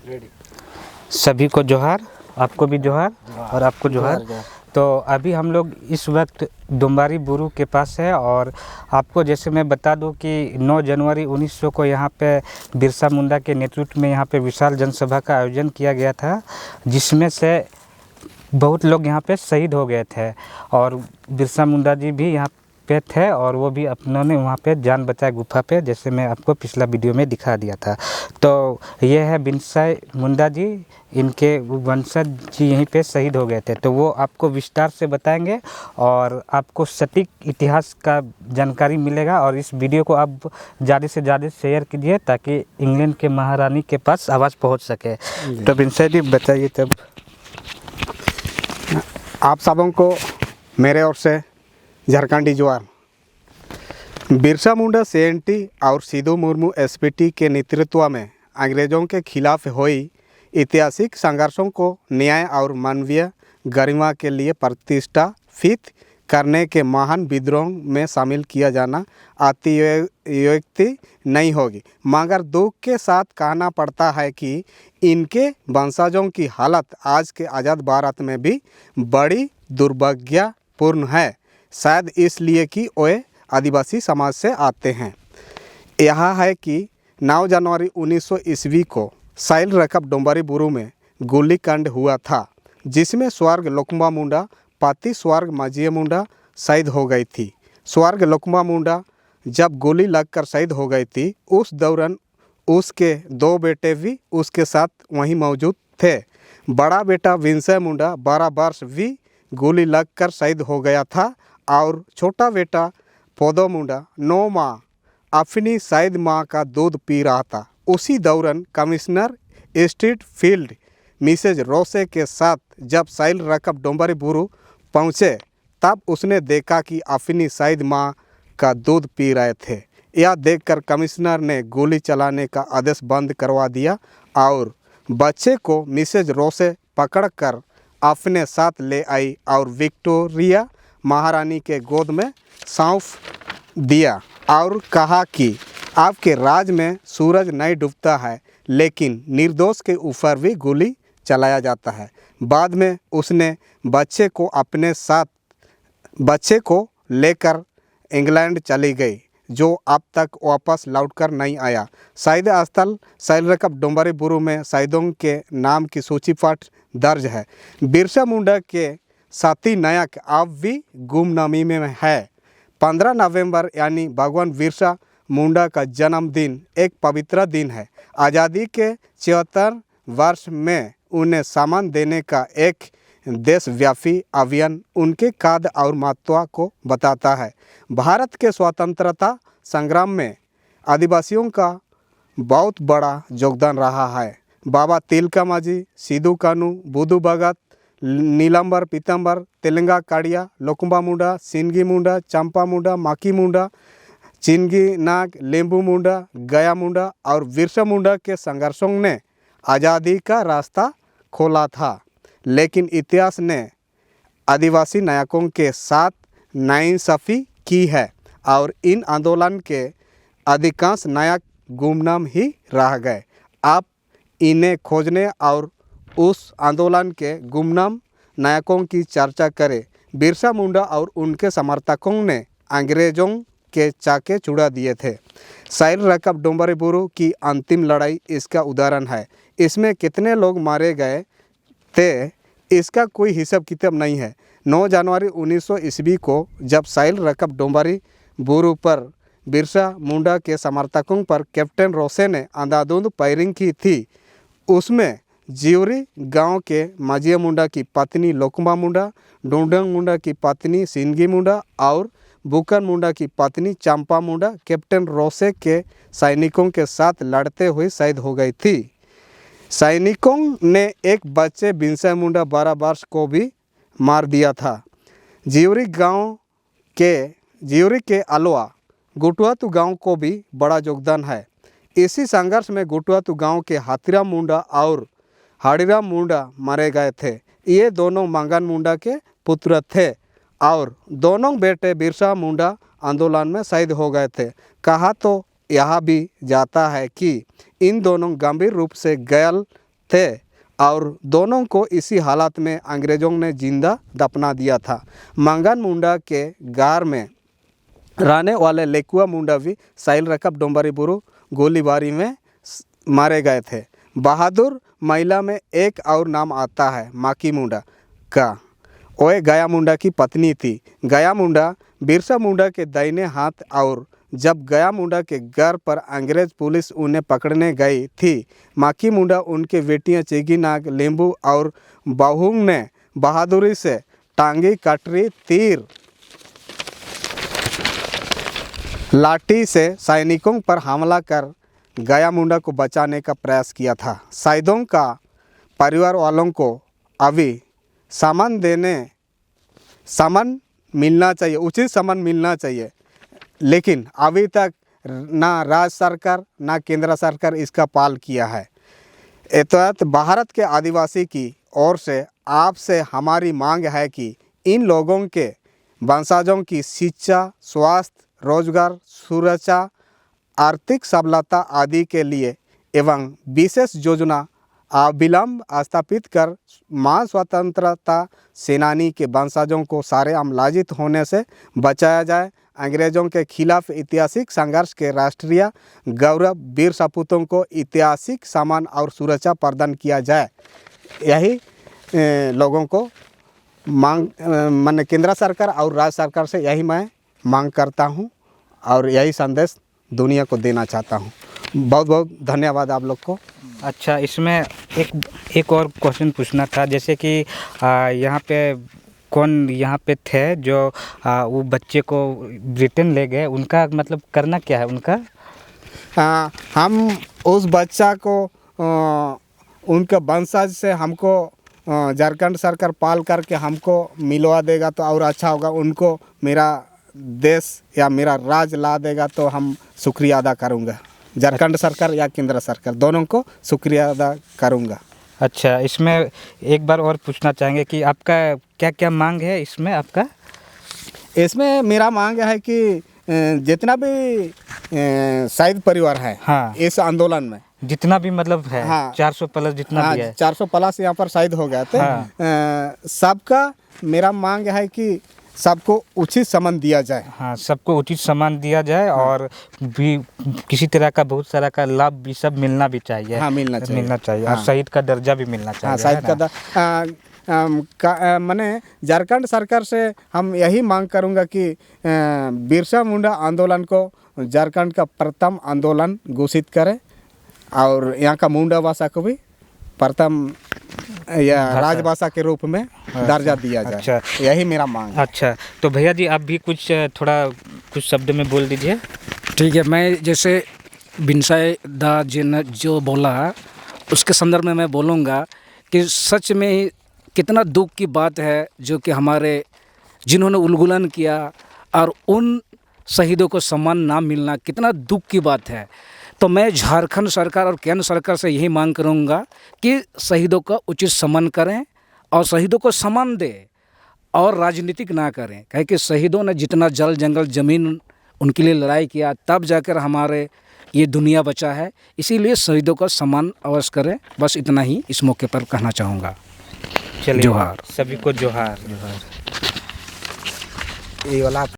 सभी को जोहार, आपको भी जोहार और आपको जोहार। तो अभी हम लोग इस वक्त डुम्बारी बुरू के पास है और आपको जैसे मैं बता दूं कि 9 जनवरी 1900 को यहाँ पे बिरसा मुंडा के नेतृत्व में यहाँ पे विशाल जनसभा का आयोजन किया गया था, जिसमें से बहुत लोग यहाँ पे शहीद हो गए थे और बिरसा मुंडा जी भी यहाँ पे थे और वो भी अपनों वहाँ पे जान बचाए गुफा पे, जैसे मैं आपको पिछला वीडियो में दिखा दिया था। तो ये है बिरसा मुंडा जी, इनके वंशज जी यहीं पे शहीद हो गए थे, तो वो आपको विस्तार से बताएंगे और आपको सटीक इतिहास का जानकारी मिलेगा। और इस वीडियो को आप ज़्यादा से ज़्यादा शेयर कीजिए ताकि इंग्लैंड के महारानी के पास आवाज़ पहुँच सके। तो बिरसा जी बताइए तब। आप सबों को मेरे ओर से झारखंडी जोहार। बिरसा मुंडा CNT और सिधू मुर्मू SPT के नेतृत्व में अंग्रेज़ों के खिलाफ हुई ऐतिहासिक संघर्षों को न्याय और मानवीय गरिमा के लिए प्रतिष्ठापित करने के महान विद्रोह में शामिल किया जाना अतियोक्ति नहीं होगी, मगर दुख के साथ कहना पड़ता है कि इनके वंशजों की हालत आज के आज़ाद भारत में भी बड़ी दुर्भाग्यपूर्ण है, शायद इसलिए कि वे आदिवासी समाज से आते हैं। यह है कि 9 जनवरी 1900 ईस्वी को साइल रकब डुम्बारी बुरू में गोलीकांड हुआ था, जिसमें स्वर्ग लोकम्बा मुंडा पति स्वर्ग माझिया मुंडा शहीद हो गई थी। स्वर्ग लोकम्बा मुंडा जब गोली लगकर शहीद हो गई थी, उस दौरान उसके 2 बेटे भी उसके साथ वहीं मौजूद थे। बड़ा बेटा विंसय मुंडा 12 वर्ष भी गोली लगकर शहीद हो गया था और छोटा बेटा पोदो मुंडा 9 माह अपनी शहीद माँ का दूध पी रहा था। उसी दौरान कमिश्नर स्ट्रीट फील्ड मिसेज रोसे के साथ जब साइल रकब डुम्बारी बुरू पहुँचे, तब उसने देखा कि अपनी शहीद माँ का दूध पी रहे थे। यह देखकर कमिश्नर ने गोली चलाने का आदेश बंद करवा दिया और बच्चे को मिसेज रोसे पकड़कर अपने साथ ले आई और विक्टोरिया महारानी के गोद में सौंप दिया और कहा कि आपके राज में सूरज नहीं डूबता है, लेकिन निर्दोष के ऊपर भी गोली चलाया जाता है। बाद में उसने बच्चे को लेकर इंग्लैंड चली गई, जो अब तक वापस लौटकर नहीं आया। शहीद स्थल साइल रकब डुम्बारी बुरू में शहीदों के नाम की सूची पट दर्ज है। बिरसा मुंडा के साथी नायक अब भी गुमनामी में है। 15 नवंबर यानी भगवान बिरसा मुंडा का जन्मदिन एक पवित्र दिन है। आज़ादी के 74 वर्ष में उन्हें सम्मान देने का एक देशव्यापी अभियान उनके कद और महत्व को बताता है। भारत के स्वतंत्रता संग्राम में आदिवासियों का बहुत बड़ा योगदान रहा है। बाबा तिलका मांझी, सिधू कानू, बुधू भगत, नीलंबर पीतंबर, तेलंगा काड़िया, लोकम्बा मुंडा, सिंगी मुंडा, चंपा मुंडा, माकी मुंडा, चिंगी नाग, लेम्बू मुंडा, गया मुंडा और बिरसा मुंडा के संघर्षों ने आज़ादी का रास्ता खोला था, लेकिन इतिहास ने आदिवासी नायकों के साथ नाइंसाफ़ी की है और इन आंदोलन के अधिकांश नायक गुमनाम ही रह गए। आप इन्हें खोजने और उस आंदोलन के गुमनाम नायकों की चर्चा करें। बिरसा मुंडा और उनके समर्थकों ने अंग्रेज़ों के चाके छुड़ा दिए थे। साइल रकब डुम्बारी बुरू की अंतिम लड़ाई इसका उदाहरण है। इसमें कितने लोग मारे गए थे, इसका कोई हिसाब किताब नहीं है। 9 जनवरी 1900 ईस्वी को जब साइल रकब डुम्बारी बुरू पर बिरसा मुंडा के समर्थकों पर कैप्टन रोसे ने अंधाधुंध फायरिंग की थी, उसमें जियोरी गांव के माझिया मुंडा की पत्नी लोकम्बा मुंडा, डोंडंग मुंडा की पत्नी सिंगी मुंडा और बुकन मुंडा की पत्नी चंपा मुंडा कैप्टन रोसे के सैनिकों के साथ लड़ते हुए शहीद हो गई थी। सैनिकों ने एक बच्चे बिरसा मुंडा 12 वर्ष को भी मार दिया था। जियोरी के अलावा गुटुआतू गांव को भी बड़ा योगदान है। इसी संघर्ष में गुटुआतू गांव के हाथीराम मुंडा और हाड़ीराम मुंडा मारे गए थे। ये दोनों मंगन मुंडा के पुत्र थे और दोनों बेटे बिरसा मुंडा आंदोलन में शहीद हो गए थे। कहा तो यह भी जाता है कि इन दोनों गंभीर रूप से घायल थे और दोनों को इसी हालत में अंग्रेज़ों ने जिंदा दफना दिया था। मंगन मुंडा के गार में रहने वाले लेकुआ मुंडा भी साहिल रकब डोंबारी बुरू गोलीबारी में मारे गए थे। बहादुर महिला में एक और नाम आता है माकी मुंडा का। वह गया मुंडा की पत्नी थी। गया मुंडा बिरसा मुंडा के दाहिने हाथ और जब गया मुंडा के घर पर अंग्रेज़ पुलिस उन्हें पकड़ने गई थी, माकी मुंडा उनके बेटियां चेगी नाग, लेम्बू और बाहुंग ने बहादुरी से टांगी, कटरी, तीर, लाठी से सैनिकों पर हमला कर गया मुंडा को बचाने का प्रयास किया था। शहीदों का परिवार वालों को अभी सामान मिलना चाहिए, उचित सामान मिलना चाहिए, लेकिन अभी तक ना राज्य सरकार ना केंद्र सरकार इसका पाल किया है। एतद भारत के आदिवासी की ओर से आपसे हमारी मांग है कि इन लोगों के वंशजों की शिक्षा, स्वास्थ्य, रोजगार, सुरक्षा, आर्थिक सबलता आदि के लिए एवं विशेष योजना अविलंब स्थापित कर मां स्वतंत्रता सेनानी के वंशजों को सारे अमलाजित होने से बचाया जाए। अंग्रेज़ों के खिलाफ ऐतिहासिक संघर्ष के राष्ट्रीय गौरव वीर सपूतों को ऐतिहासिक सम्मान और सुरक्षा प्रदान किया जाए। यही लोगों को मांग माननीय केंद्र सरकार और राज्य सरकार से यही मैं मांग करता हूं और यही संदेश दुनिया को देना चाहता हूं। बहुत बहुत धन्यवाद आप लोग को। अच्छा, इसमें एक और क्वेश्चन पूछना था, जैसे कि यहाँ पे कौन यहाँ पे थे जो वो बच्चे को ब्रिटेन ले गए, उनका मतलब करना क्या है उनका? हम उस बच्चा को उनके वंशज से हमको झारखंड सरकार पाल करके हमको मिलवा देगा तो और अच्छा होगा। उनको मेरा देश या मेरा राज ला देगा तो हम शुक्रिया अदा करूँगा। झारखंड सरकार या केंद्र सरकार दोनों को शुक्रिया अदा करूँगा। अच्छा, इसमें एक बार और पूछना चाहेंगे कि आपका क्या क्या मांग है इसमें आपका? इसमें मेरा मांग है कि जितना भी शहीद परिवार है, हाँ, इस आंदोलन में जितना भी मतलब है, हाँ, 400 प्लस जितना, हाँ, भी है, 400 प्लस यहाँ पर शहीद हो गए थे, हाँ, सबका मेरा मांग है कि सबको उचित सम्मान दिया जाए। हाँ, सबको उचित सम्मान दिया जाए, हाँ, और भी किसी तरह का बहुत सारा का लाभ भी सब मिलना भी चाहिए। हाँ, मिलना चाहिए, हाँ, और शहीद का दर्जा भी मिलना चाहिए। हाँ, शहीद का मैंने झारखंड सरकार से हम यही मांग करूंगा कि बिरसा मुंडा आंदोलन को झारखंड का प्रथम आंदोलन घोषित करें और यहाँ का मुंडा भाषा को भी प्रथम या राजभाषा के रूप में दर्जा दिया जाए। अच्छा, यही मेरा मांग है। अच्छा, तो भैया जी आप भी कुछ शब्द में बोल दीजिए। ठीक है, मैं जैसे बिनसाई दा जी ने जो बोला उसके संदर्भ में मैं बोलूँगा कि सच में ही कितना दुख की बात है जो कि हमारे जिन्होंने उल्लंघन किया और उन शहीदों को सम्मान ना मिलना कितना दुख की बात है। तो मैं झारखंड सरकार और केंद्र सरकार से यही मांग करूंगा कि शहीदों का उचित सम्मान करें और शहीदों को सम्मान दें और राजनीतिक ना करें, कहे कि शहीदों ने जितना जल जंगल ज़मीन उनके लिए लड़ाई किया तब जाकर हमारे ये दुनिया बचा है। इसीलिए शहीदों का सम्मान अवश्य करें। बस इतना ही इस मौके पर कहना चाहूँगा। चलिए, जोहार सभी को जोहार। ये वाला